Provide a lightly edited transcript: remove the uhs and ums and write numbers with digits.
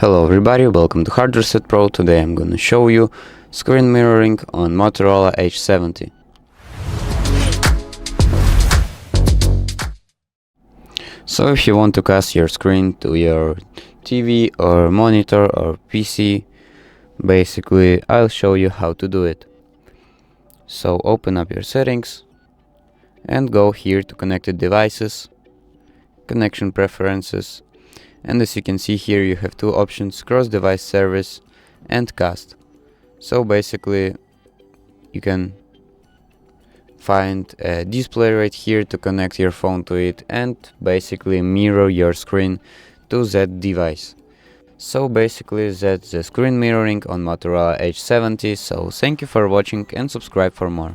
Hello everybody, welcome to Hard Reset Pro. Today I'm gonna show you screen mirroring on Motorola Edge 70. So if you want to cast your screen to your TV or monitor or PC, basically I'll show you how to do it. So open up your settings and go here to connected devices, connection preferences. And as you can see here, you have two options: cross-device service and cast. So basically you can find a display right here to connect your phone to it and basically mirror your screen to that device. So basically that's the screen mirroring on Motorola Edge 70. So thank you for watching and subscribe for more.